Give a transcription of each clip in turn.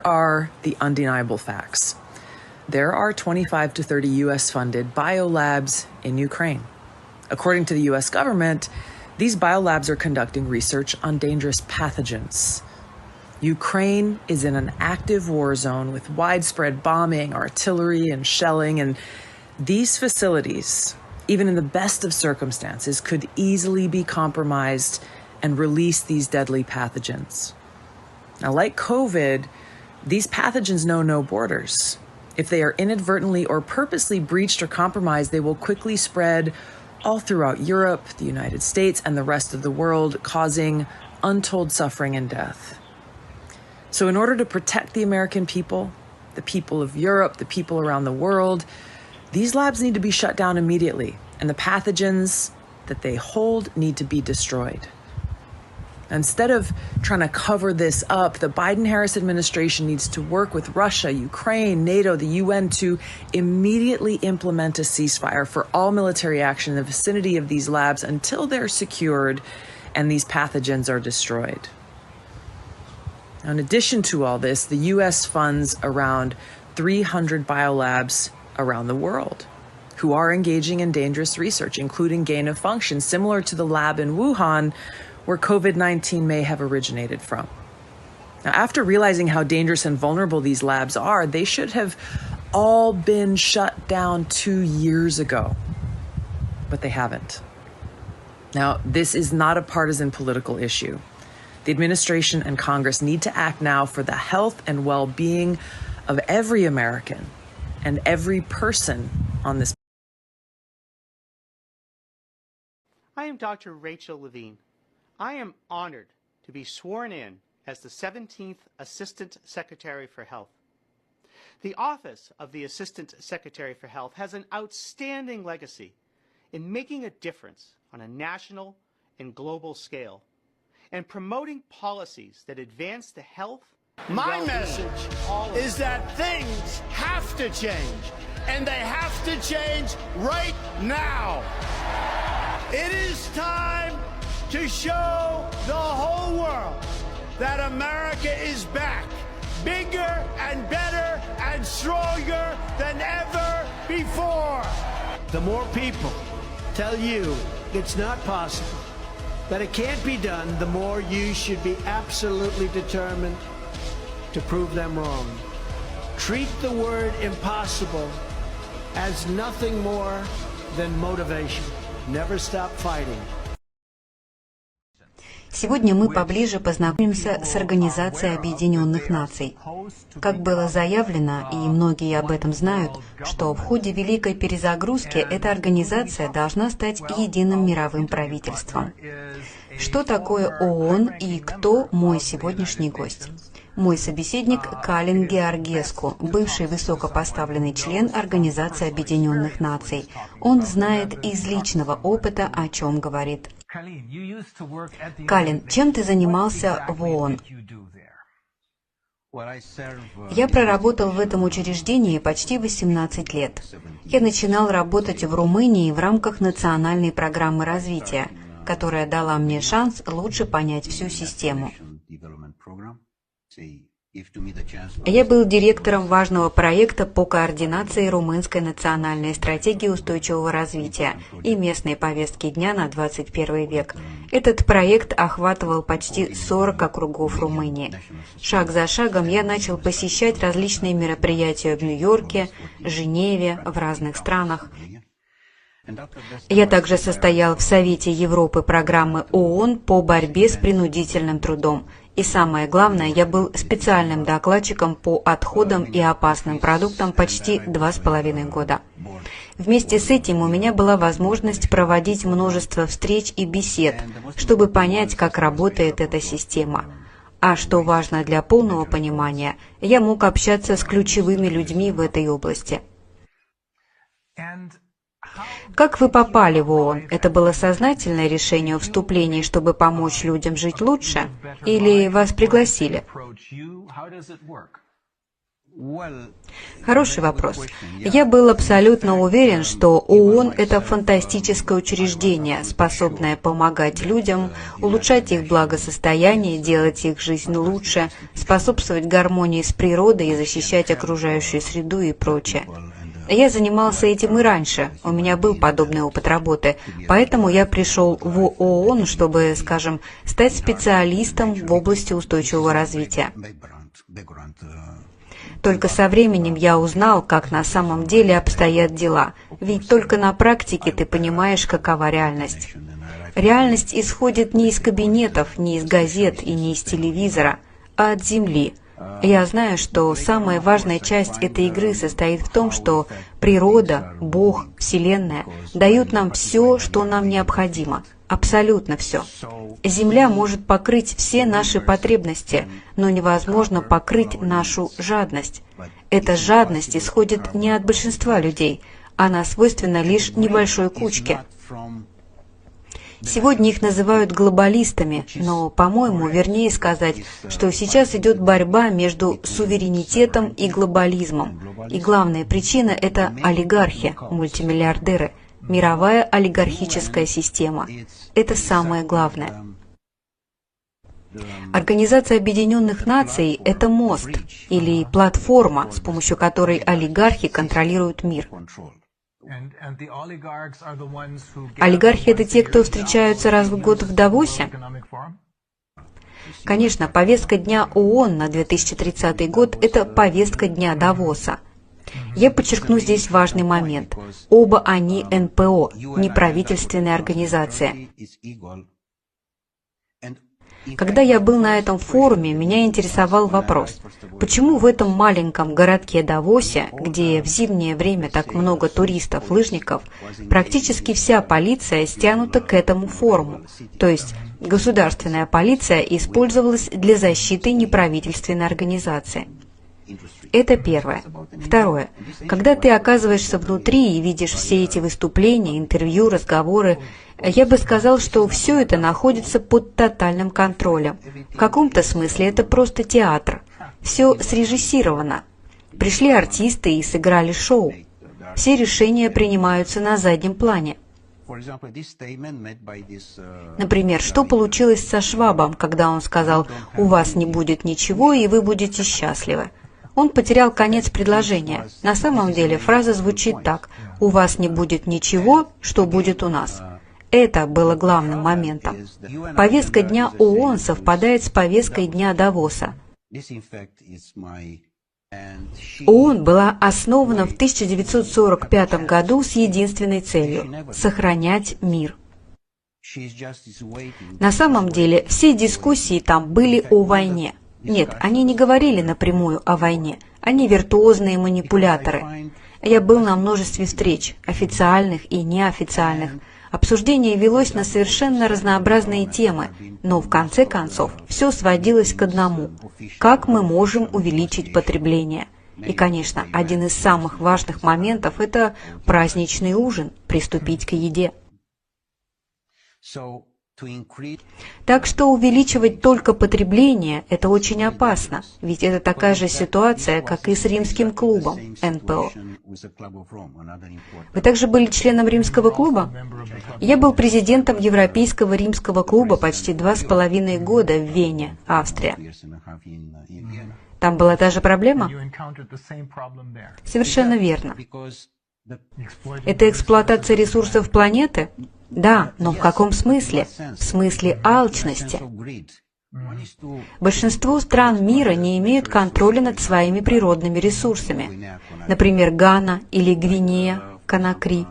Are the undeniable facts. There are 25 to 30 U.S.-funded biolabs in Ukraine. According to the U.S. government, these biolabs are conducting research on dangerous pathogens. Ukraine is in an active war zone with widespread bombing, artillery, and shelling, and these facilities, even in the best of circumstances, could easily be compromised and release these deadly pathogens. Now, like COVID, these pathogens know no borders. If they are inadvertently or purposely breached or compromised, they will quickly spread all throughout Europe, the United States, and the rest of the world, causing untold suffering and death. So in order to protect the American people, the people of Europe, the people around the world, these labs need to be shut down immediately, and the pathogens that they hold need to be destroyed. Instead of trying to cover this up, the Biden-Harris administration needs to work with Russia, Ukraine, NATO, the UN to immediately implement a ceasefire for all military action in the vicinity of these labs until they're secured and these pathogens are destroyed. Now, in addition to all this, the U.S. funds around 300 biolabs around the world who are engaging in dangerous research, including gain of function, similar to the lab in Wuhan, where COVID-19 may have originated from. Now, after realizing how dangerous and vulnerable these labs are, they should have all been shut down 2 years ago, but they haven't. Now, this is not a partisan political issue. The administration and Congress need to act now for the health and well-being of every American and every person on this. I am Dr. Rachel Levine. I am honored to be sworn in as the 17th Assistant Secretary for Health. The Office of the Assistant Secretary for Health has an outstanding legacy in making a difference on a national and global scale and promoting policies that advance the health. My message is that things have to change, and they have to change right now. It is time to show the whole world that America is back, bigger and better and stronger than ever before. The more people tell you it's not possible, that it can't be done, the more you should be absolutely determined to prove them wrong. Treat the word impossible as nothing more than motivation. Never stop fighting. Сегодня мы поближе познакомимся с Организацией Объединенных Наций. Как было заявлено, и многие об этом знают, что в ходе великой перезагрузки эта организация должна стать единым мировым правительством. Что такое ООН и кто мой сегодняшний гость? Мой собеседник Калин Георгеску, бывший высокопоставленный член Организации Объединенных Наций. Он знает из личного опыта, о чем говорит. Калин, чем ты занимался в ООН? Я проработал в этом учреждении почти 18 лет. Я начинал работать в Румынии в рамках национальной программы развития, которая дала мне шанс лучше понять всю систему. Я был директором важного проекта по координации румынской национальной стратегии устойчивого развития и местной повестки дня на 21 век. Этот проект охватывал почти 40 округов Румынии. Шаг за шагом я начал посещать различные мероприятия в Нью-Йорке, Женеве, в разных странах. Я также состоял в Совете Европы программы ООН по борьбе с принудительным трудом. И самое главное, я был специальным докладчиком по отходам и опасным продуктам почти 2,5 года. Вместе с этим у меня была возможность проводить множество встреч и бесед, чтобы понять, как работает эта система. А что важно для полного понимания, я мог общаться с ключевыми людьми в этой области. Как вы попали в ООН? Это было сознательное решение о вступлении, чтобы помочь людям жить лучше? Или вас пригласили? Хороший вопрос. Я был абсолютно уверен, что ООН – это фантастическое учреждение, способное помогать людям, улучшать их благосостояние, делать их жизнь лучше, способствовать гармонии с природой и защищать окружающую среду и прочее. Я занимался этим и раньше, у меня был подобный опыт работы, поэтому я пришел в ООН, чтобы, скажем, стать специалистом в области устойчивого развития. Только со временем я узнал, как на самом деле обстоят дела, ведь только на практике ты понимаешь, какова реальность. Реальность исходит не из кабинетов, не из газет и не из телевизора, а от земли. Я знаю, что самая важная часть этой игры состоит в том, что природа, Бог, Вселенная дают нам все, что нам необходимо. Абсолютно все. Земля может покрыть все наши потребности, но невозможно покрыть нашу жадность. Эта жадность исходит не от большинства людей, она свойственна лишь небольшой кучке. Сегодня их называют глобалистами, но, по-моему, вернее сказать, что сейчас идет борьба между суверенитетом и глобализмом. И главная причина – это олигархи, мультимиллиардеры. Мировая олигархическая система. Это самое главное. Организация Объединенных Наций – это мост или платформа, с помощью которой олигархи контролируют мир. Олигархи – это те, кто встречаются раз в год в Давосе? Конечно, повестка дня ООН на 2030 год – это повестка дня Давоса. Я подчеркну здесь важный момент. Оба они НПО, неправительственные организации. Когда я был на этом форуме, меня интересовал вопрос, почему в этом маленьком городке Давосе, где в зимнее время так много туристов-лыжников, практически вся полиция стянута к этому форуму, то есть государственная полиция использовалась для защиты неправительственной организации. Это первое. Второе. Когда ты оказываешься внутри и видишь все эти выступления, интервью, разговоры, я бы сказал, что все это находится под тотальным контролем. В каком-то смысле это просто театр. Все срежиссировано. Пришли артисты и сыграли шоу. Все решения принимаются на заднем плане. Например, что получилось со Швабом, когда он сказал «У вас не будет ничего, и вы будете счастливы». Он потерял конец предложения. На самом деле фраза звучит так: «У вас не будет ничего, что будет у нас». Это было главным моментом. Повестка дня ООН совпадает с повесткой дня Давоса. ООН была основана в 1945 году с единственной целью – сохранять мир. На самом деле все дискуссии там были о войне. Нет, они не говорили напрямую о войне. Они виртуозные манипуляторы. Я был на множестве встреч, официальных и неофициальных. Обсуждение велось на совершенно разнообразные темы, но в конце концов все сводилось к одному – как мы можем увеличить потребление. И, конечно, один из самых важных моментов – это праздничный ужин, приступить к еде. Так что увеличивать только потребление – это очень опасно, ведь это такая же ситуация, как и с римским клубом НПО. Вы также были членом римского клуба? Я был президентом Европейского римского клуба почти 2,5 года в Вене, Австрия. Там была та же проблема? Совершенно верно. Это эксплуатация ресурсов планеты? Да, но в каком смысле? В смысле алчности. Большинство стран мира не имеют контроля над своими природными ресурсами. Например, Гана или Гвинея, Конакри.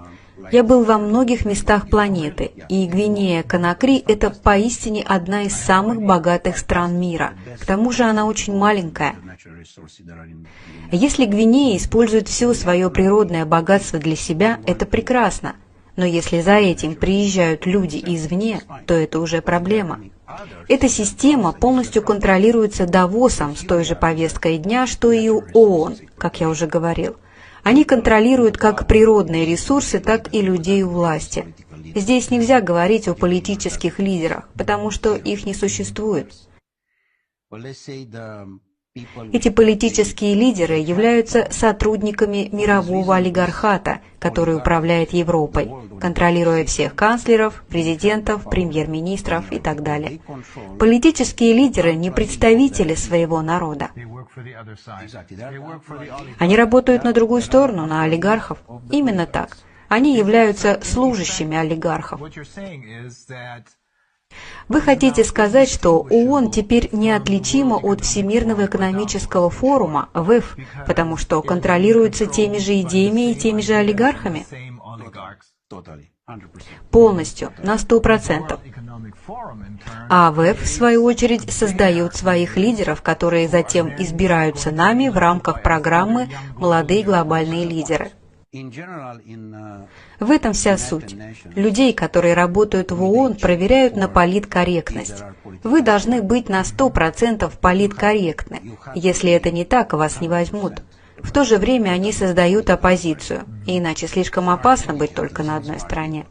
Я был во многих местах планеты, и Гвинея, Конакри – это поистине одна из самых богатых стран мира. К тому же она очень маленькая. Если Гвинея использует все свое природное богатство для себя, это прекрасно. Но если за этим приезжают люди извне, то это уже проблема. Эта система полностью контролируется Давосом с той же повесткой дня, что и у ООН, как я уже говорил. Они контролируют как природные ресурсы, так и людей у власти. Здесь нельзя говорить о политических лидерах, потому что их не существует. Эти политические лидеры являются сотрудниками мирового олигархата, который управляет Европой, контролируя всех канцлеров, президентов, премьер-министров и так далее. Политические лидеры не представители своего народа. Они работают на другую сторону, на олигархов. Именно так. Они являются служащими олигархов. Вы хотите сказать, что ООН теперь неотличима от Всемирного экономического форума, ВЭФ, потому что контролируется теми же идеями и теми же олигархами? Полностью, на 100%. А ВЭФ, в свою очередь, создает своих лидеров, которые затем избираются нами в рамках программы «Молодые глобальные лидеры». В этом вся суть. Людей, которые работают в ООН, проверяют на политкорректность. Вы должны быть на 100% политкорректны. Если это не так, вас не возьмут. В то же время они создают оппозицию, иначе слишком опасно быть только на одной стороне.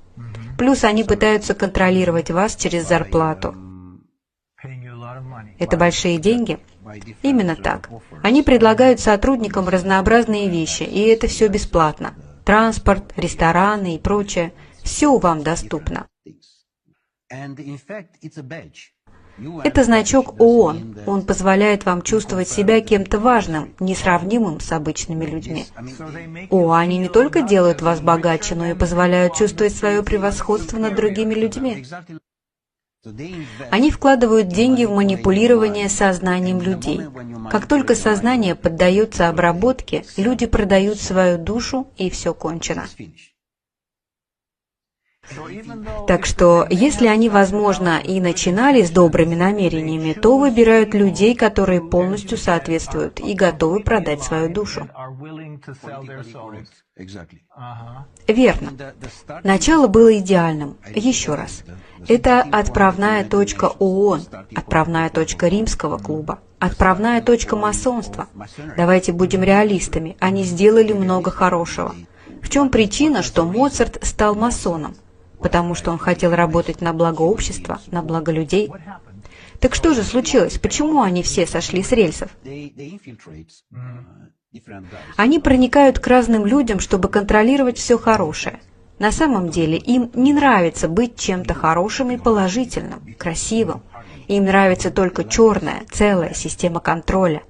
Плюс они пытаются контролировать вас через зарплату. Это большие деньги? Именно так. Они предлагают сотрудникам разнообразные вещи, и это все бесплатно. Транспорт, рестораны и прочее. Все вам доступно. Это значок ООН. Он позволяет вам чувствовать себя кем-то важным, несравнимым с обычными людьми. Они не только делают вас богаче, но и позволяют чувствовать свое превосходство над другими людьми. Они вкладывают деньги в манипулирование сознанием людей. Как только сознание поддается обработке, люди продают свою душу, и все кончено. Так что, если они, возможно, и начинали с добрыми намерениями, то выбирают людей, которые полностью соответствуют и готовы продать свою душу. Верно. Начало было идеальным. Еще раз. Это отправная точка ООН, отправная точка Римского клуба, отправная точка масонства. Давайте будем реалистами. Они сделали много хорошего. В чем причина, что Моцарт стал масоном? Потому что он хотел работать на благо общества, на благо людей. Так что же случилось? Почему они все сошли с рельсов? Они проникают к разным людям, чтобы контролировать все хорошее. На самом деле им не нравится быть чем-то хорошим и положительным, красивым. Им нравится только черная, целая система контроля.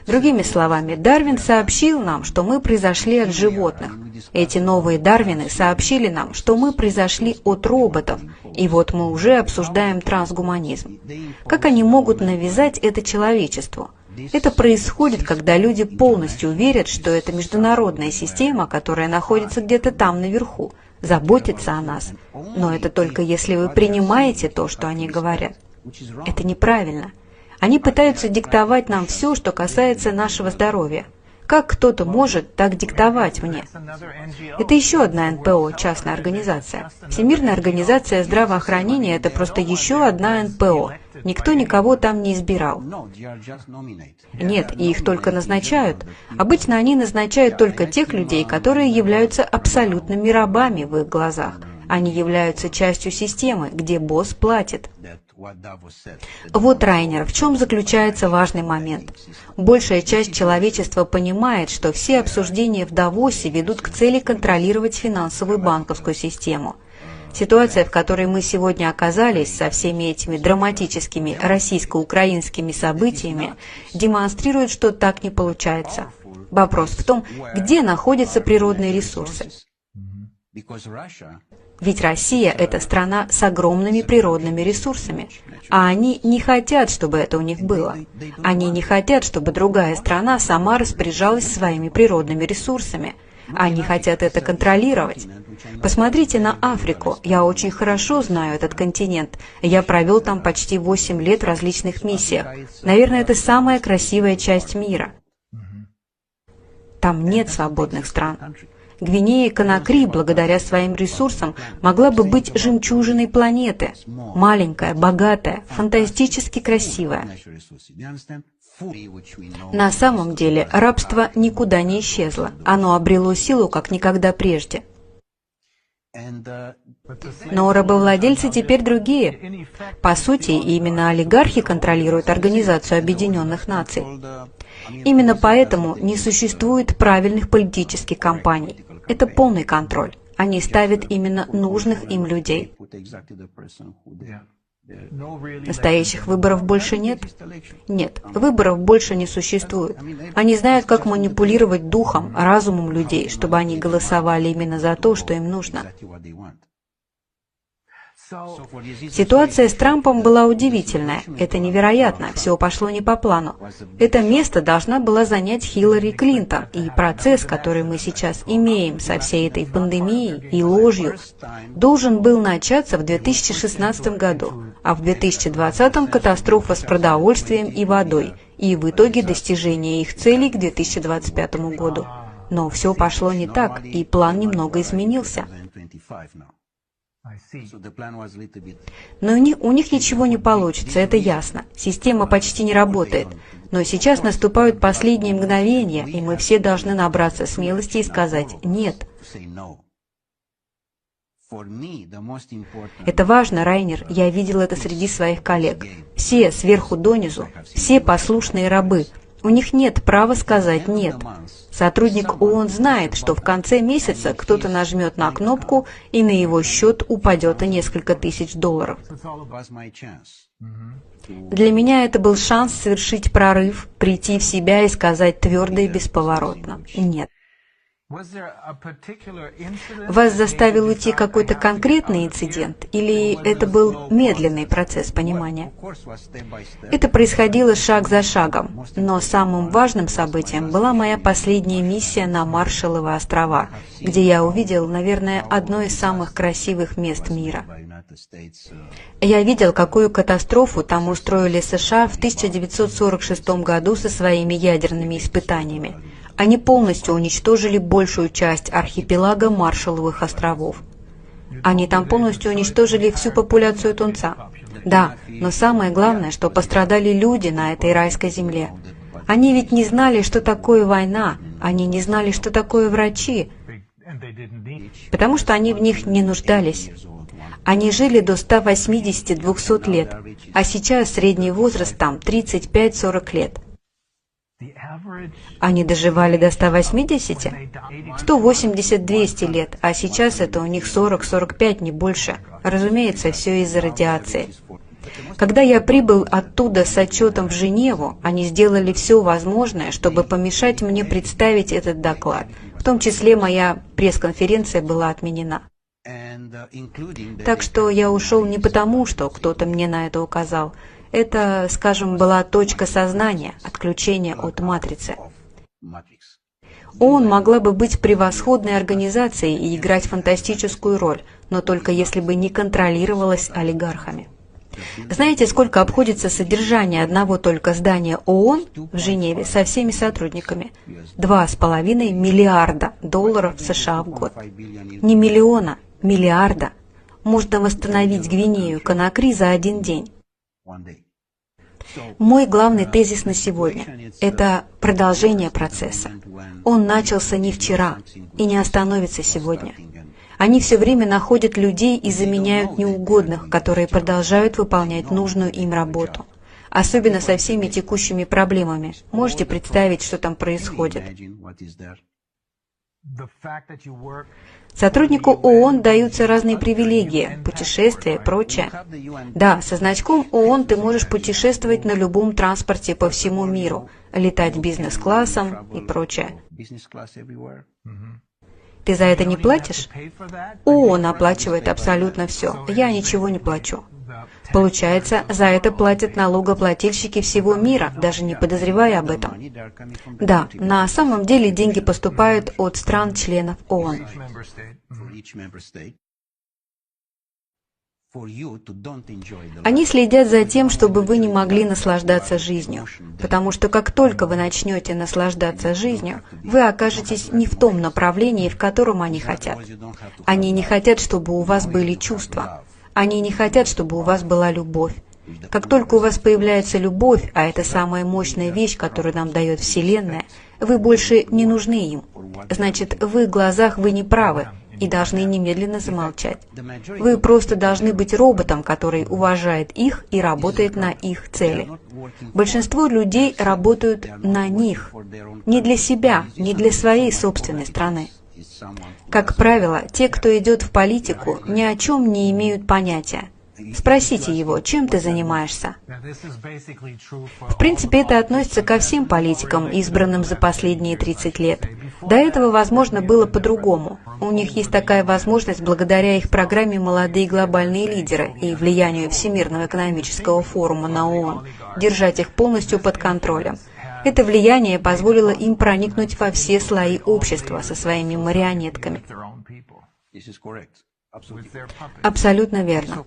Другими словами, Дарвин сообщил нам, что мы произошли от животных. Эти новые Дарвины сообщили нам, что мы произошли от роботов. И вот мы уже обсуждаем трансгуманизм. Как они могут навязать это человечеству? Это происходит, когда люди полностью верят, что это международная система, которая находится где-то там наверху, заботится о нас. Но это только если вы принимаете то, что они говорят. Это неправильно. Они пытаются диктовать нам все, что касается нашего здоровья. Как кто-то может так диктовать мне? Это еще одна НПО, частная организация. Всемирная организация здравоохранения – это просто еще одна НПО. Никто никого там не избирал. Нет, и их только назначают. Обычно они назначают только тех людей, которые являются абсолютными рабами в их глазах. Они являются частью системы, где босс платит. Вот, Райнер, в чем заключается важный момент. Большая часть человечества понимает, что все обсуждения в Давосе ведут к цели контролировать финансовую банковскую систему. Ситуация, в которой мы сегодня оказались со всеми этими драматическими российско-украинскими событиями, демонстрирует, что так не получается. Вопрос в том, где находятся природные ресурсы. Ведь Россия – это страна с огромными природными ресурсами, а они не хотят, чтобы это у них было. Они не хотят, чтобы другая страна сама распоряжалась своими природными ресурсами. Они хотят это контролировать. Посмотрите на Африку. Я очень хорошо знаю этот континент. Я провел там почти 8 лет в различных миссиях. Наверное, это самая красивая часть мира. Там нет свободных стран. Гвинея-Конакри, благодаря своим ресурсам, могла бы быть жемчужиной планеты. Маленькая, богатая, фантастически красивая. На самом деле, рабство никуда не исчезло. Оно обрело силу, как никогда прежде. Но рабовладельцы теперь другие. По сути, именно олигархи контролируют Организацию Объединенных Наций. Именно поэтому не существует правильных политических кампаний. Это полный контроль. Они ставят именно нужных им людей. Настоящих выборов больше нет? Нет, выборов больше не существует. Они знают, как манипулировать духом, разумом людей, чтобы они голосовали именно за то, что им нужно. Ситуация с Трампом была удивительная. Это невероятно. Все пошло не по плану. Это место должна была занять Хиллари Клинтон. И процесс, который мы сейчас имеем со всей этой пандемией и ложью, должен был начаться в 2016 году, а в 2020 катастрофа с продовольствием и водой, и в итоге достижение их целей к 2025 году. Но все пошло не так, и план немного изменился. Но у них ничего не получится, это ясно. Система почти не работает. Но сейчас наступают последние мгновения, и мы все должны набраться смелости и сказать «нет». Это важно, Райнер, я видел это среди своих коллег. Все, сверху донизу, все послушные рабы. У них нет права сказать «нет». Сотрудник ООН знает, что в конце месяца кто-то нажмет на кнопку, и на его счет упадет несколько тысяч долларов. Для меня это был шанс совершить прорыв, прийти в себя и сказать твердо и бесповоротно «нет». Вас заставил уйти какой-то конкретный инцидент, или это был медленный процесс понимания? Это происходило шаг за шагом, но самым важным событием была моя последняя миссия на Маршалловы острова, где я увидел, наверное, одно из самых красивых мест мира. Я видел, какую катастрофу там устроили США в 1946 году со своими ядерными испытаниями. Они полностью уничтожили большую часть архипелага Маршалловых островов. Они там полностью уничтожили всю популяцию тунца. Да, но самое главное, что пострадали люди на этой райской земле. Они ведь не знали, что такое война, они не знали, что такое врачи, потому что они в них не нуждались. Они жили до 180-200 лет, а сейчас средний возраст там 35-40 лет. Они доживали до 180, 180-200 лет, а сейчас это у них 40-45, не больше. Разумеется, все из-за радиации. Когда я прибыл оттуда с отчетом в Женеву, они сделали все возможное, чтобы помешать мне представить этот доклад. В том числе моя пресс-конференция была отменена. Так что я ушел не потому, что кто-то мне на это указал. Это, скажем, была точка сознания, отключения от матрицы. ООН могла бы быть превосходной организацией и играть фантастическую роль, но только если бы не контролировалась олигархами. Знаете, сколько обходится содержание одного только здания ООН в Женеве со всеми сотрудниками? $2,5 миллиарда США в год. Не миллиона, миллиарда. Можно восстановить Гвинею, Конакри за один день. Мой главный тезис на сегодня – это продолжение процесса. Он начался не вчера и не остановится сегодня. Они все время находят людей и заменяют неугодных, которые продолжают выполнять нужную им работу. Особенно со всеми текущими проблемами. Можете представить, что там происходит? Сотруднику ООН даются разные привилегии, путешествия и прочее. Да, со значком ООН ты можешь путешествовать на любом транспорте по всему миру, летать бизнес-классом и прочее. Ты за это не платишь? ООН оплачивает абсолютно все. Я ничего не плачу. Получается, за это платят налогоплательщики всего мира, даже не подозревая об этом. Да, на самом деле деньги поступают от стран-членов ООН. Они следят за тем, чтобы вы не могли наслаждаться жизнью, потому что как только вы начнете наслаждаться жизнью, вы окажетесь не в том направлении, в котором они хотят. Они не хотят, чтобы у вас были чувства. Они не хотят, чтобы у вас была любовь. Как только у вас появляется любовь, а это самая мощная вещь, которую нам дает Вселенная, вы больше не нужны им. Значит, в их глазах вы не правы, и должны немедленно замолчать. Вы просто должны быть роботом, который уважает их и работает на их цели. Большинство людей работают на них, не для себя, не для своей собственной страны. Как правило, те, кто идет в политику, ни о чем не имеют понятия. Спросите его, чем ты занимаешься? В принципе, это относится ко всем политикам, избранным за последние 30 лет. До этого, возможно, было по-другому. У них есть такая возможность благодаря их программе «Молодые глобальные лидеры» и влиянию Всемирного экономического форума на ООН держать их полностью под контролем. Это влияние позволило им проникнуть во все слои общества со своими марионетками. Абсолютно верно.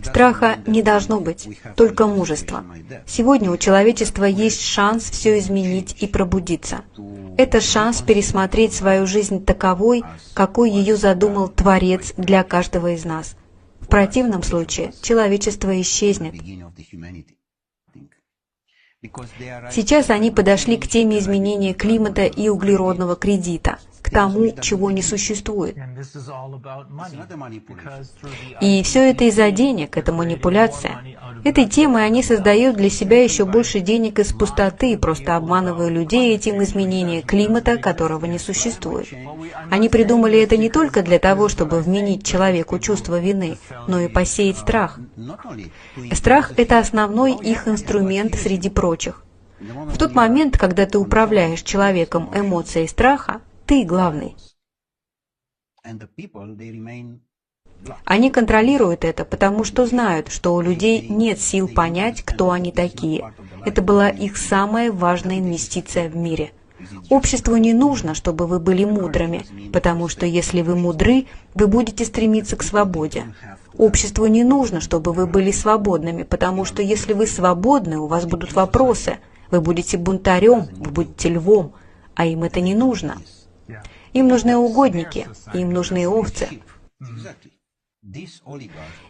Страха не должно быть, только мужество. Сегодня у человечества есть шанс все изменить и пробудиться. Это шанс пересмотреть свою жизнь таковой, какой ее задумал Творец для каждого из нас. В противном случае человечество исчезнет. Сейчас они подошли к теме изменения климата и углеродного кредита, к тому, чего не существует. И все это из-за денег, это манипуляция. Этой темой они создают для себя еще больше денег из пустоты, просто обманывая людей этим изменением климата, которого не существует. Они придумали это не только для того, чтобы вменить человеку чувство вины, но и посеять страх. Страх – это основной их инструмент среди прочих. В тот момент, когда ты управляешь человеком эмоцией страха, ты главный. Они контролируют это, потому что знают, что у людей нет сил понять, кто они такие. Это была их самая важная инвестиция в мире. Обществу не нужно, чтобы вы были мудрыми, потому что если вы мудры, вы будете стремиться к свободе. Обществу не нужно, чтобы вы были свободными, потому что если вы свободны, у вас будут вопросы. Вы будете бунтарем, вы будете львом, а им это не нужно. Им нужны угодники, им нужны овцы.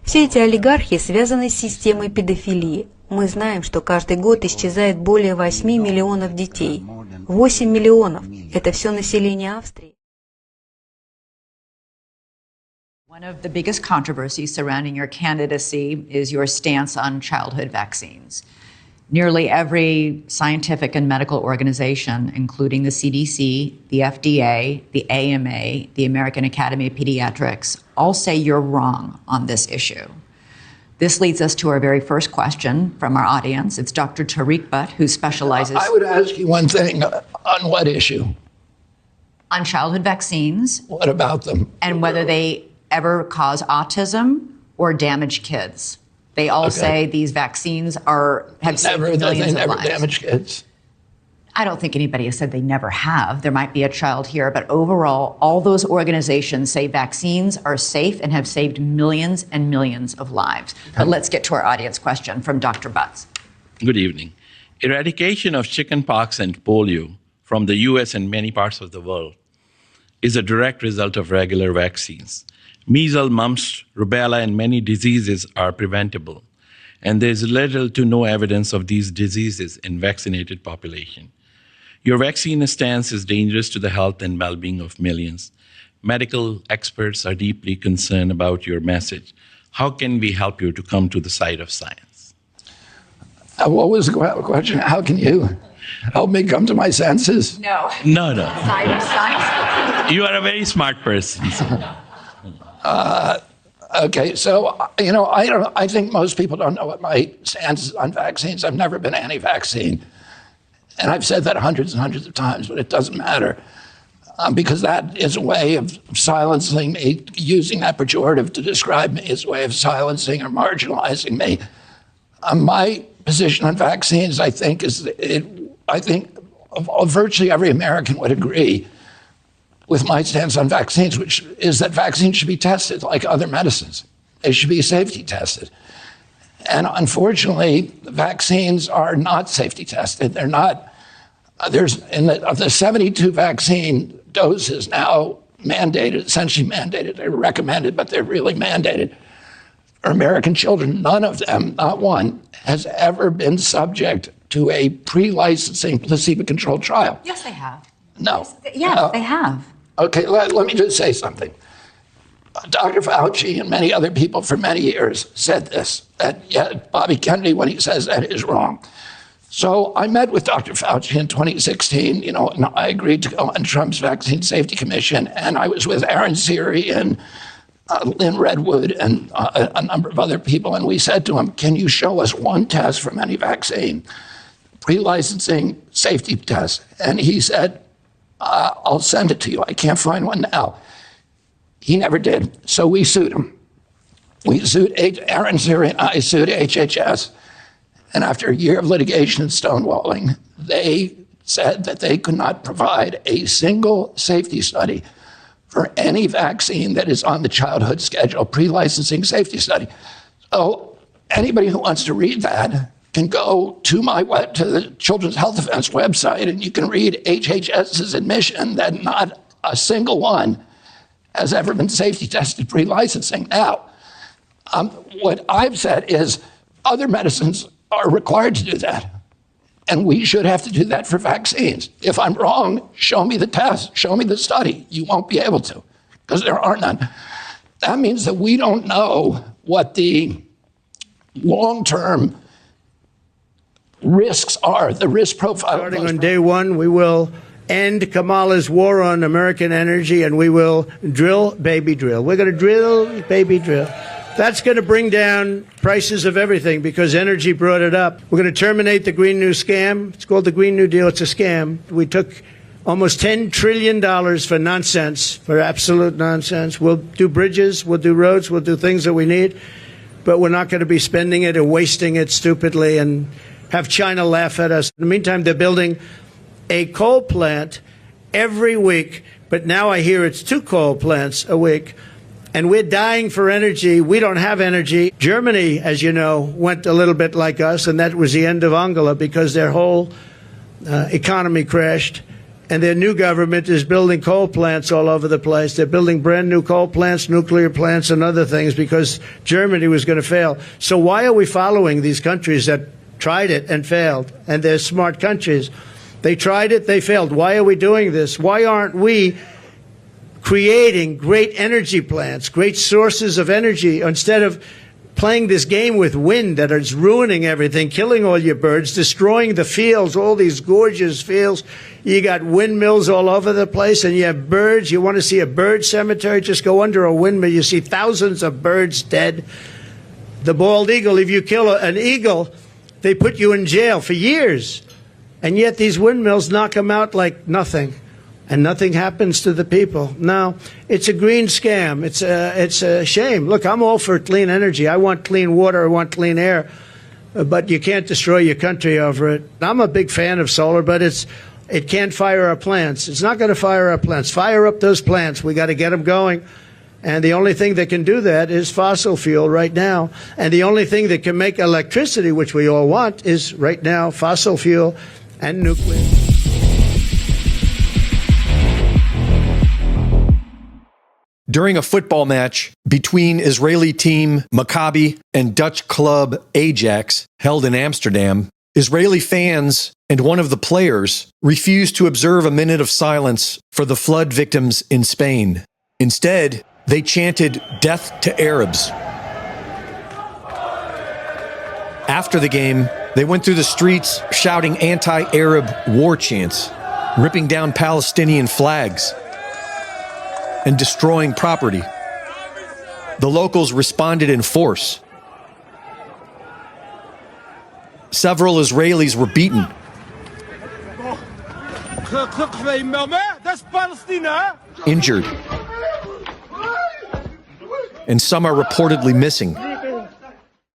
Все эти олигархи связаны с системой педофилии. Мы знаем, что каждый год исчезает более 8 миллионов детей. 8 миллионов – это все население Австрии. One of the biggest controversies surrounding your candidacy is your stance on childhood vaccines. Nearly every scientific and medical organization, including the CDC, the FDA, the AMA, the American Academy of Pediatrics, all say you're wrong on this issue. This leads us to our very first question from our audience. It's Dr. Tariq Butt, who specializes... I would ask you one thing. On what issue? On childhood vaccines. What about them? And whether they ever cause autism or damage kids. They all say these vaccines have saved millions of lives. They never damage kids. I don't think anybody has said they never have. There might be a child here, but overall, all those organizations say vaccines are safe and have saved millions and millions of lives. But let's get to our audience question from Dr. Butts. Good evening. Eradication of chickenpox and polio from the U.S. and many parts of the world is a direct result of regular vaccines. Measles, mumps, rubella, and many diseases are preventable, and there is little to no evidence of these diseases in vaccinated population. Your vaccine stance is dangerous to the health and well-being of millions. Medical experts are deeply concerned about your message. How can we help you to come to the side of science? What was the question? How can you help me come to my senses? No. No. Side of science. You are a very smart person. Okay, so, I think most people don't know what my stance is on vaccines. I've never been anti-vaccine. And I've said that hundreds and hundreds of times, but it doesn't matter. Because that is a way of silencing me. Using that pejorative to describe me is a way of silencing or marginalizing me. My position on vaccines, I think, virtually every American would agree with my stance on vaccines, which is that vaccines should be tested like other medicines. They should be safety tested. And unfortunately, vaccines are not safety tested. They're not, of the 72 vaccine doses now mandated, essentially mandated, they're recommended, but they're really mandated, for American children. None of them, not one, has ever been subject to a pre-licensing placebo-controlled trial. Yes, they have. No. Yes, they have. Okay, let me just say something. Dr. Fauci and many other people for many years said this, that Bobby Kennedy, when he says that, is wrong. So I met with Dr. Fauci in 2016, and I agreed to go on Trump's Vaccine Safety Commission, and I was with Aaron Siri and Lynn Redwood and a number of other people, and we said to him, can you show us one test from any vaccine, pre-licensing safety test? And he said, I'll send it to you. I can't find one now. He never did. So we sued him. Aaron Siri and I sued HHS. And after a year of litigation and stonewalling, they said that they could not provide a single safety study for any vaccine that is on the childhood schedule, pre-licensing safety study. So anybody who wants to read that can go to the Children's Health Defense website, and you can read HHS's admission that not a single one has ever been safety tested pre-licensing. Now, what I've said is other medicines are required to do that, and we should have to do that for vaccines. If I'm wrong, show me the test, show me the study. You won't be able to, because there are none. That means that we don't know what the long-term risks are, the risk profile. Starting on day one, we will end Kamala's war on American energy, and we will drill, baby drill. We're going to drill, baby drill. That's going to bring down prices of everything because energy brought it up. We're going to terminate the Green New Scam. It's called the Green New Deal. It's a scam. We took almost $10 trillion for nonsense, for absolute nonsense. We'll do bridges, we'll do roads, we'll do things that we need, but we're not going to be spending it or wasting it stupidly and have China laugh at us. In the meantime, they're building a coal plant every week, but now I hear it's 2 coal plants a week, and we're dying for energy. We don't have energy. Germany, as you know, went a little bit like us, and that was the end of Angela because their whole economy crashed, and their new government is building coal plants all over the place. They're building brand new coal plants, nuclear plants, and other things because Germany was going to fail. So why are we following these countries that tried it and failed, and they're smart countries? They tried it, they failed. Why are we doing this? Why aren't we creating great energy plants, great sources of energy, instead of playing this game with wind that is ruining everything, killing all your birds, destroying the fields, all these gorgeous fields. You got windmills all over the place, and you have birds. You want to see a bird cemetery? Just go under a windmill. You see thousands of birds dead. The bald eagle, if you kill an eagle, they put you in jail for years. And yet these windmills knock them out like nothing, and nothing happens to the people. Now, it's a green scam. It's a shame. Look, I'm all for clean energy. I want clean water. I want clean air. But you can't destroy your country over it. I'm a big fan of solar, but it can't fire our plants. It's not going to fire our plants. Fire up those plants. We got to get them going. And the only thing that can do that is fossil fuel right now. And the only thing that can make electricity, which we all want, is right now fossil fuel and nuclear. During a football match between Israeli team Maccabi and Dutch club Ajax held in Amsterdam, Israeli fans and one of the players refused to observe a minute of silence for the flood victims in Spain. Instead, they chanted "Death to Arabs." After the game, they went through the streets shouting anti-Arab war chants, ripping down Palestinian flags, and destroying property. The locals responded in force. Several Israelis were beaten. Injured. And some are reportedly missing.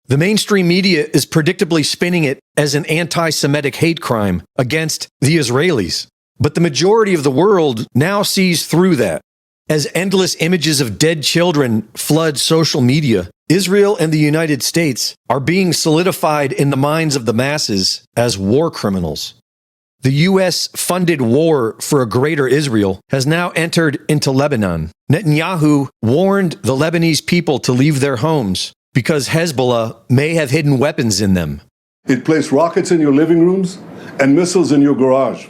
The mainstream media is predictably spinning it as an anti-Semitic hate crime against the Israelis. But the majority of the world now sees through that. As endless images of dead children flood social media, Israel and the United States are being solidified in the minds of the masses as war criminals. The U.S.-funded war for a greater Israel has now entered into Lebanon. Netanyahu warned the Lebanese people to leave their homes because Hezbollah may have hidden weapons in them. It placed rockets in your living rooms and missiles in your garage.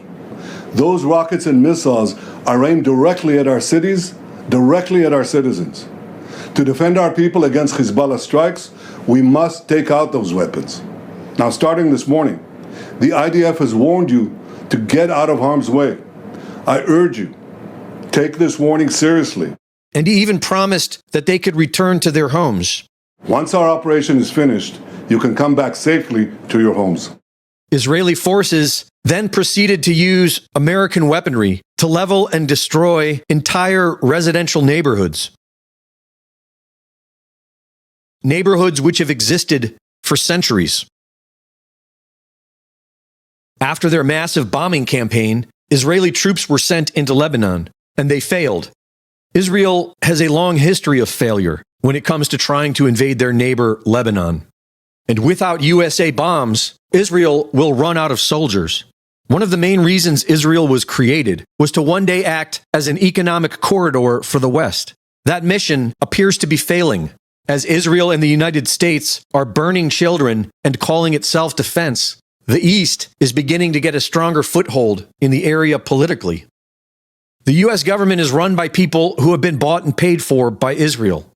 Those rockets and missiles are aimed directly at our cities, directly at our citizens. To defend our people against Hezbollah strikes, we must take out those weapons. Now, starting this morning, the IDF has warned you to get out of harm's way. I urge you, take this warning seriously. And he even promised that they could return to their homes. Once our operation is finished, you can come back safely to your homes. Israeli forces then proceeded to use American weaponry to level and destroy entire residential neighborhoods. Neighborhoods which have existed for centuries. After their massive bombing campaign, Israeli troops were sent into Lebanon, and they failed. Israel has a long history of failure when it comes to trying to invade their neighbor, Lebanon. And without USA bombs, Israel will run out of soldiers. One of the main reasons Israel was created was to one day act as an economic corridor for the West. That mission appears to be failing, as Israel and the United States are burning children and calling it self-defense. The East is beginning to get a stronger foothold in the area politically. The U.S. government is run by people who have been bought and paid for by Israel.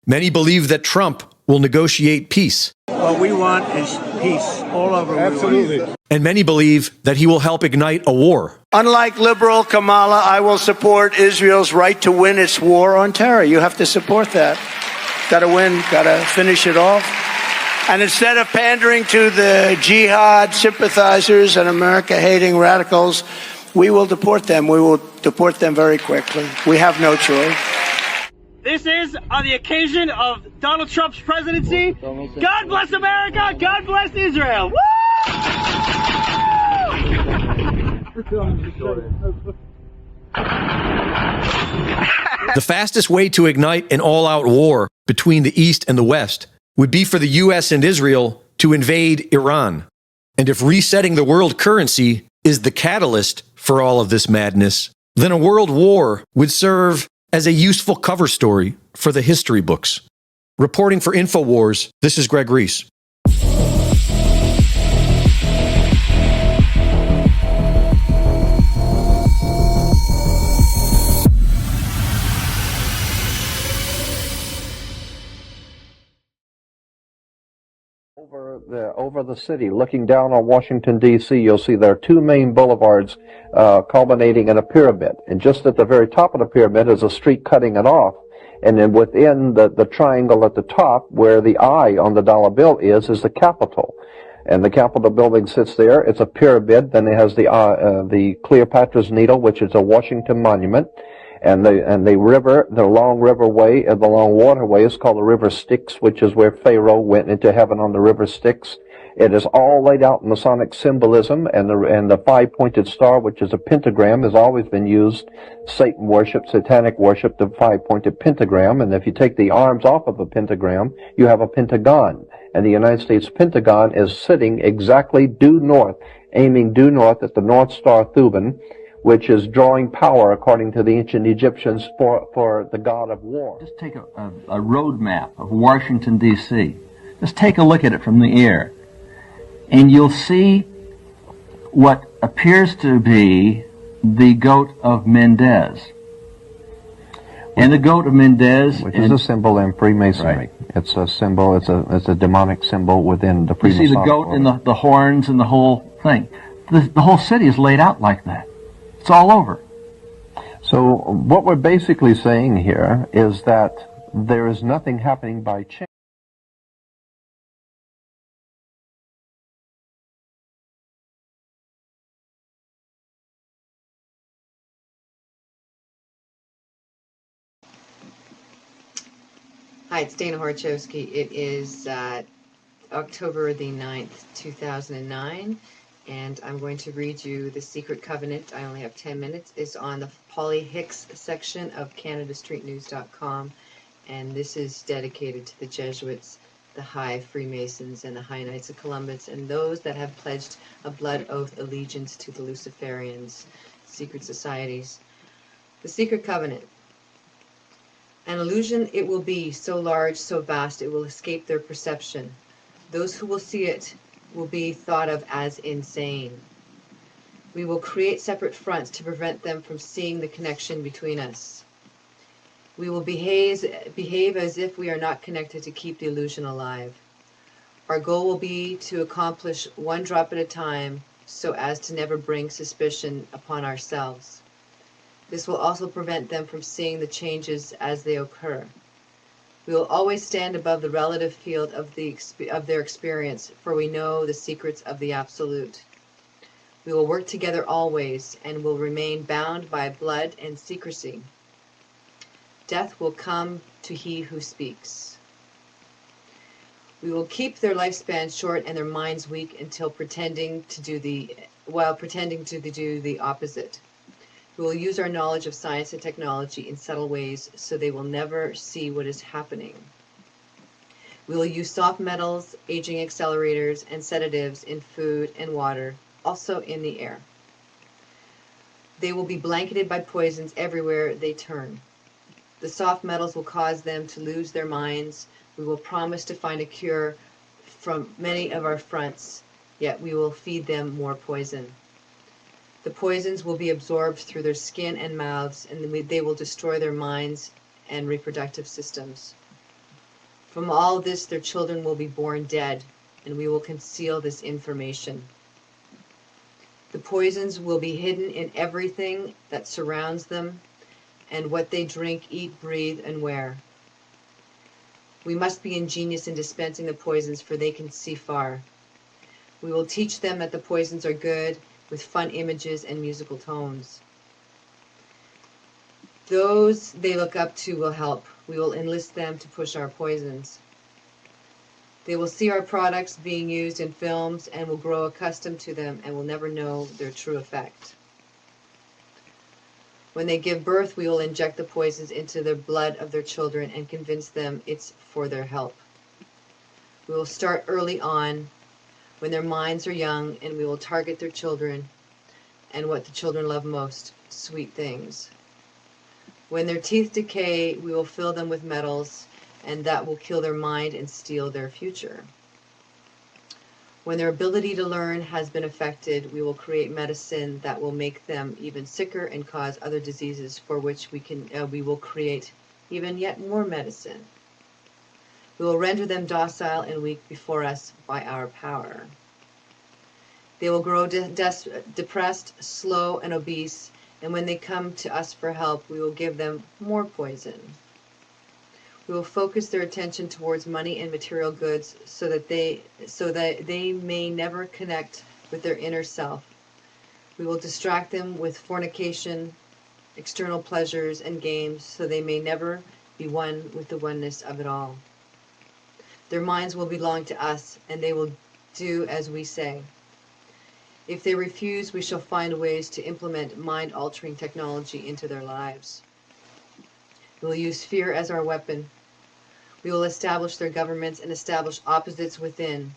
Many believe that Trump will negotiate peace. What we want is peace all over. Absolutely. And many believe that he will help ignite a war. Unlike liberal Kamala, I will support Israel's right to win its war on terror. You have to support that. Got to win, got to finish it off. And instead of pandering to the jihad sympathizers and America-hating radicals, we will deport them. We will deport them very quickly. We have no choice. This is on the occasion of Donald Trump's presidency. God bless America. God bless Israel. Woo! The fastest way to ignite an all-out war between the East and the West would be for the U.S. and Israel to invade Iran. And if resetting the world currency is the catalyst for all of this madness, then a world war would serve as a useful cover story for the history books. Reporting for InfoWars, this is Greg Reese. Over the city, looking down on Washington, D.C., you'll see there are two main boulevards culminating in a pyramid. And just at the very top of the pyramid is a street cutting it off. And then within the triangle at the top, where the eye on the dollar bill is the Capitol. And the Capitol building sits there. It's a pyramid. Then it has the Cleopatra's Needle, which is a Washington monument. And the river, the long riverway, and the long waterway is called the River Styx, which is where Pharaoh went into heaven on the River Styx. It is all laid out in Masonic symbolism, and the five-pointed star, which is a pentagram, has always been used. Satan worship, satanic worship, the five-pointed pentagram, and if you take the arms off of a pentagram, you have a pentagon. And the United States Pentagon is sitting exactly due north, aiming due north at the North Star Thuban, which is drawing power, according to the ancient Egyptians, for the god of war. Just take a road map of Washington, D.C. Just take a look at it from the air, and you'll see what appears to be the goat of Mendez. And the goat of Mendez, which is a symbol in Freemasonry. Right. It's a symbol. It's a demonic symbol within the Freemasonic. You see the goat and the horns and the whole thing. The whole city is laid out like that. It's all over. So what we're basically saying here is that there is nothing happening by chance. Hi, it's Dana Horchowski. It is October the 9th, 2009. And I'm going to read you The Secret Covenant. I only have 10 minutes. It's on the Polly Hicks section of CanadaStreetNews.com. And this is dedicated to the Jesuits, the High Freemasons, and the High Knights of Columbus, and those that have pledged a blood oath allegiance to the Luciferians, secret societies. The Secret Covenant. An illusion it will be, so large, so vast, it will escape their perception. Those who will see it will be thought of as insane. We will create separate fronts to prevent them from seeing the connection between us. We will behave as if we are not connected to keep the illusion alive. Our goal will be to accomplish one drop at a time so as to never bring suspicion upon ourselves. This will also prevent them from seeing the changes as they occur. We will always stand above the relative field of their experience, for we know the secrets of the Absolute. We will work together always and will remain bound by blood and secrecy. Death will come to he who speaks. We will keep their lifespan short and their minds weak until pretending to do the opposite. We will use our knowledge of science and technology in subtle ways so they will never see what is happening. We will use soft metals, aging accelerators, and sedatives in food and water, also in the air. They will be blanketed by poisons everywhere they turn. The soft metals will cause them to lose their minds. We will promise to find a cure from many of our fronts, yet we will feed them more poison. The poisons will be absorbed through their skin and mouths, and they will destroy their minds and reproductive systems. From all this, their children will be born dead, and we will conceal this information. The poisons will be hidden in everything that surrounds them, and what they drink, eat, breathe, and wear. We must be ingenious in dispensing the poisons, for they can see far. We will teach them that the poisons are good, with fun images and musical tones. Those they look up to will help. We will enlist them to push our poisons. They will see our products being used in films and will grow accustomed to them and will never know their true effect. When they give birth, we will inject the poisons into the blood of their children and convince them it's for their help. We will start early on, when their minds are young, and we will target their children and what the children love most, sweet things. When their teeth decay, we will fill them with metals, and that will kill their mind and steal their future. When their ability to learn has been affected, we will create medicine that will make them even sicker and cause other diseases for which we will create even yet more medicine. We will render them docile and weak before us by our power. They will grow depressed, slow, and obese, and when they come to us for help, we will give them more poison. We will focus their attention towards money and material goods so that they may never connect with their inner self. We will distract them with fornication, external pleasures, and games so they may never be one with the oneness of it all. Their minds will belong to us, and they will do as we say. If they refuse, we shall find ways to implement mind-altering technology into their lives. We will use fear as our weapon. We will establish their governments and establish opposites within.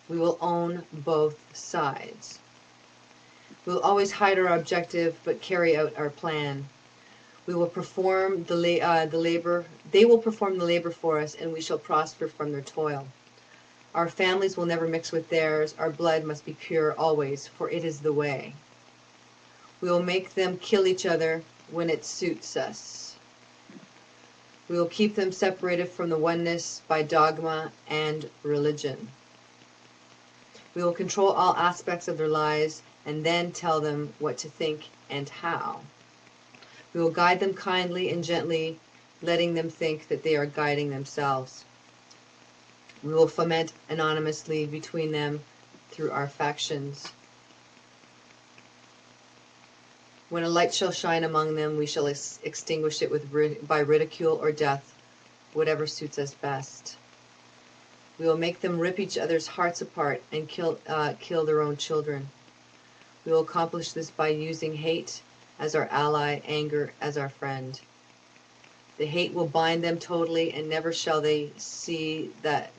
We will own both sides. We will always hide our objective, but carry out our plan. We will perform the labor. They will perform the labor for us, and we shall prosper from their toil. Our families will never mix with theirs. Our blood must be pure always, for it is the way. We will make them kill each other when it suits us. We will keep them separated from the oneness by dogma and religion. We will control all aspects of their lives and then tell them what to think and how. We will guide them kindly and gently, letting them think that they are guiding themselves. We will foment anonymously between them through our factions. When a light shall shine among them, we shall extinguish it by ridicule or death, whatever suits us best. We will make them rip each other's hearts apart and kill their own children. We will accomplish this by using hate as our ally, anger as our friend. The hate will bind them totally, and never shall they see that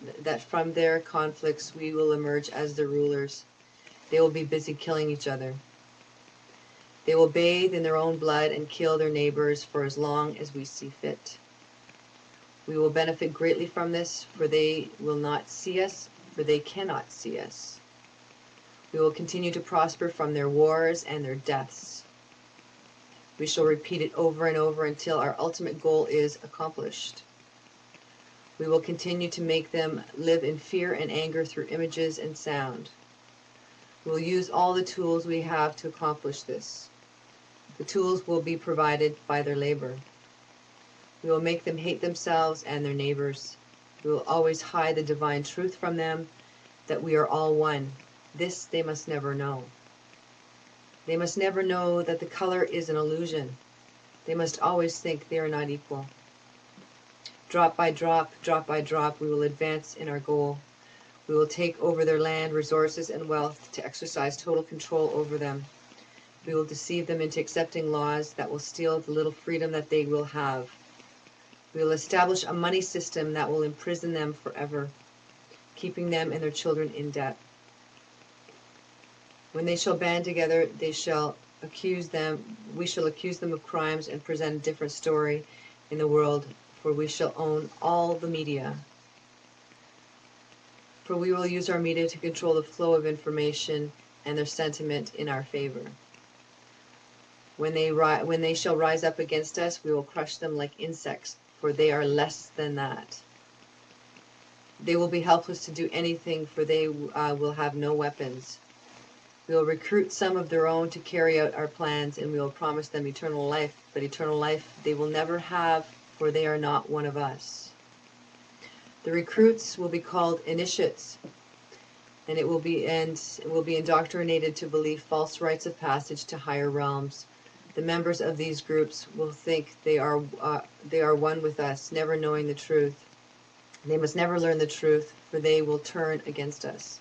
from their conflicts we will emerge as their rulers. They will be busy killing each other. They will bathe in their own blood and kill their neighbors for as long as we see fit. We will benefit greatly from this, for they will not see us, for they cannot see us. We will continue to prosper from their wars and their deaths. We shall repeat it over and over until our ultimate goal is accomplished. We will continue to make them live in fear and anger through images and sound. We will use all the tools we have to accomplish this. The tools will be provided by their labor. We will make them hate themselves and their neighbors. We will always hide the divine truth from them, that we are all one. This they must never know. They must never know that the color is an illusion. They must always think they are not equal. Drop by drop, we will advance in our goal. We will take over their land, resources, and wealth to exercise total control over them. We will deceive them into accepting laws that will steal the little freedom that they will have. We will establish a money system that will imprison them forever, keeping them and their children in debt. When they shall band together, we shall accuse them of crimes and present a different story in the world, for we shall own all the media. For we will use our media to control the flow of information and their sentiment in our favor. When they shall rise up against us, we will crush them like insects, for they are less than that. They will be helpless to do anything, for they will have no weapons. We will recruit some of their own to carry out our plans, and we will promise them eternal life, but eternal life they will never have, for they are not one of us. The recruits will be called initiates, and it will be indoctrinated to believe false rites of passage to higher realms. The members of these groups will think they are one with us, never knowing the truth. They must never learn the truth, for they will turn against us.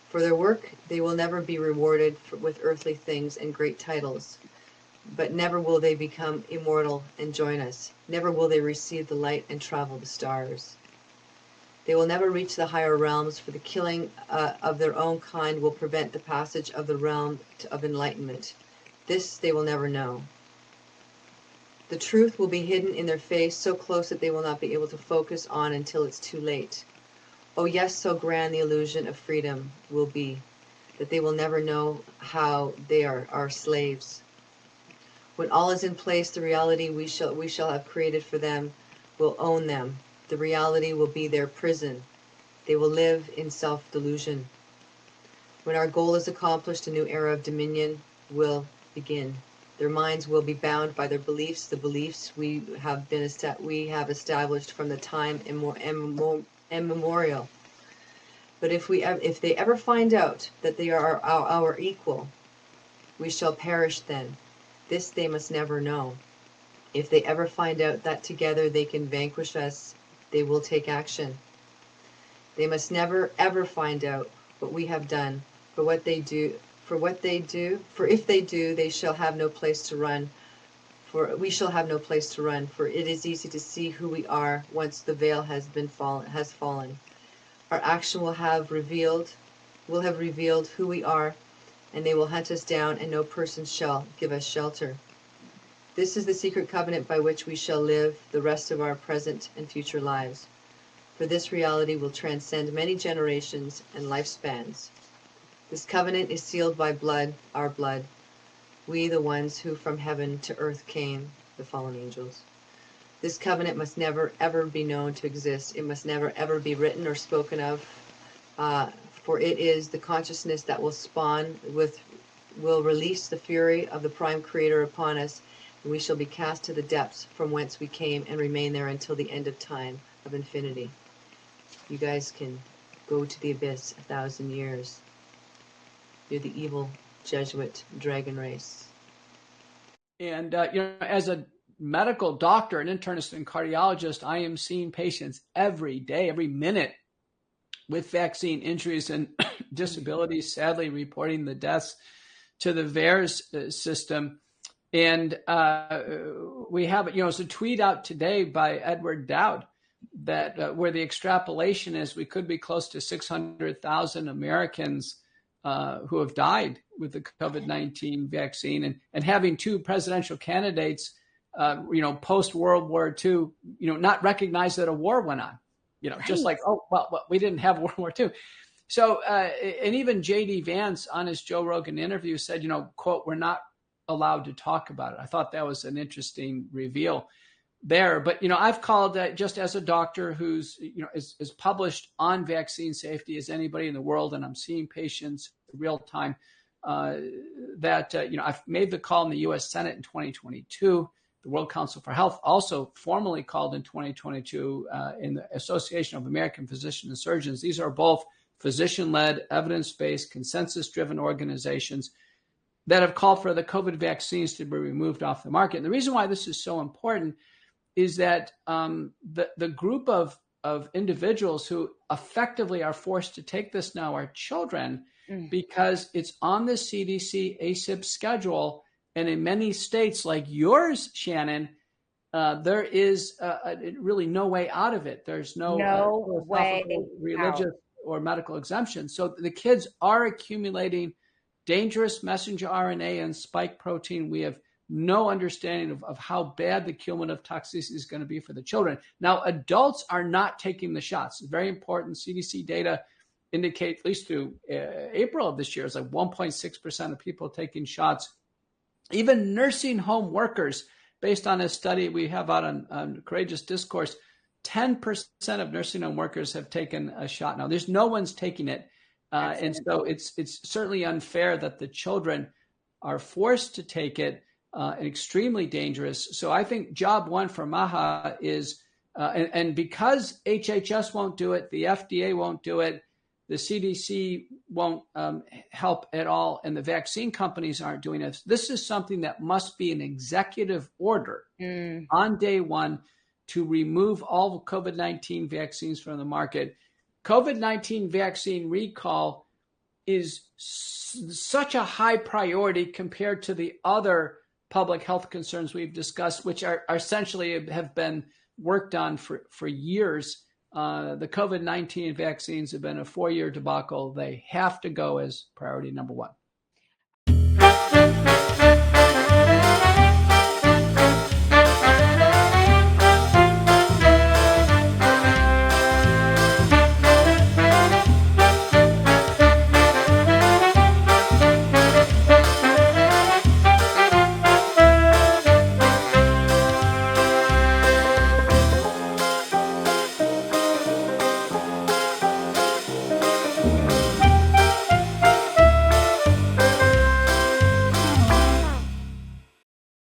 For their work, they will never be rewarded with earthly things and great titles, but never will they become immortal and join us. Never will they receive the light and travel the stars. They will never reach the higher realms, for the killing of their own kind will prevent the passage of the realm of enlightenment. This they will never know. The truth will be hidden in their face, so close that they will not be able to focus on until it's too late. Oh yes, so grand the illusion of freedom will be, that they will never know how they are our slaves. When all is in place, the reality we shall have created for them will own them. The reality will be their prison. They will live in self-delusion. When our goal is accomplished, a new era of dominion will begin. Their minds will be bound by their beliefs, the beliefs we have established from the time immemorial. But if they ever find out that they are our equal, we shall perish then. This they must never know. If they ever find out that together they can vanquish us, they will take action. They must never ever find out what we have done, for if they do, they shall have no place to run. For we shall have no place to run, for it is easy to see who we are once the veil has fallen. Our action will have revealed who we are, and they will hunt us down, and no person shall give us shelter. This is the secret covenant by which we shall live the rest of our present and future lives. For this reality will transcend many generations and lifespans. This covenant is sealed by blood, our blood, we the ones who from heaven to earth came, the fallen angels. This covenant must never ever be known to exist. It must never ever be written or spoken of, for it is the consciousness that will release the fury of the prime creator upon us, and we shall be cast to the depths from whence we came and remain there until the end of time, of infinity. You guys can go to the abyss 1,000 years. You're the evil Jesuit dragon race. And, as a medical doctor, an internist and cardiologist, I am seeing patients every day, every minute with vaccine injuries and disabilities, sadly reporting the deaths to the VAERS system. And we have, it's a tweet out today by Edward Dowd that where the extrapolation is we could be close to 600,000 Americans who have died with the COVID-19 vaccine, and having two presidential candidates, post World War II, not recognize that a war went on, just like, we didn't have World War II. So, and even J.D. Vance on his Joe Rogan interview said, quote, we're not allowed to talk about it. I thought that was an interesting reveal there. But, I've called just as a doctor who's, is published on vaccine safety as anybody in the world, and I'm seeing patients real time, I've made the call in the U.S. Senate in 2022. The World Council for Health also formally called in 2022 in the Association of American Physicians and Surgeons. These are both physician-led, evidence-based, consensus-driven organizations that have called for the COVID vaccines to be removed off the market. And the reason why this is so important is that the group of individuals who effectively are forced to take this now are children, because it's on the CDC ACIP schedule. And in many states like yours, Shannon, there is really no way out of it. There's no way religious out or medical exemption. So the kids are accumulating dangerous messenger RNA and spike protein. We have no understanding of how bad the cumulative toxicity is going to be for the children. Now, adults are not taking the shots. It's very important. CDC data indicate, at least through April of this year, it's like 1.6% of people taking shots. Even nursing home workers, based on a study we have out on Courageous Discourse, 10% of nursing home workers have taken a shot. Now, there's no one's taking it. And so it's certainly unfair that the children are forced to take it, and extremely dangerous. So I think job one for MAHA is, and because HHS won't do it, the FDA won't do it, the CDC won't help at all, and the vaccine companies aren't doing it. This is something that must be an executive order on day one to remove all COVID-19 vaccines from the market. COVID-19 vaccine recall is such a high priority compared to the other public health concerns we've discussed, which are essentially have been worked on for years. The COVID-19 vaccines have been a 4-year debacle. They have to go as priority number one.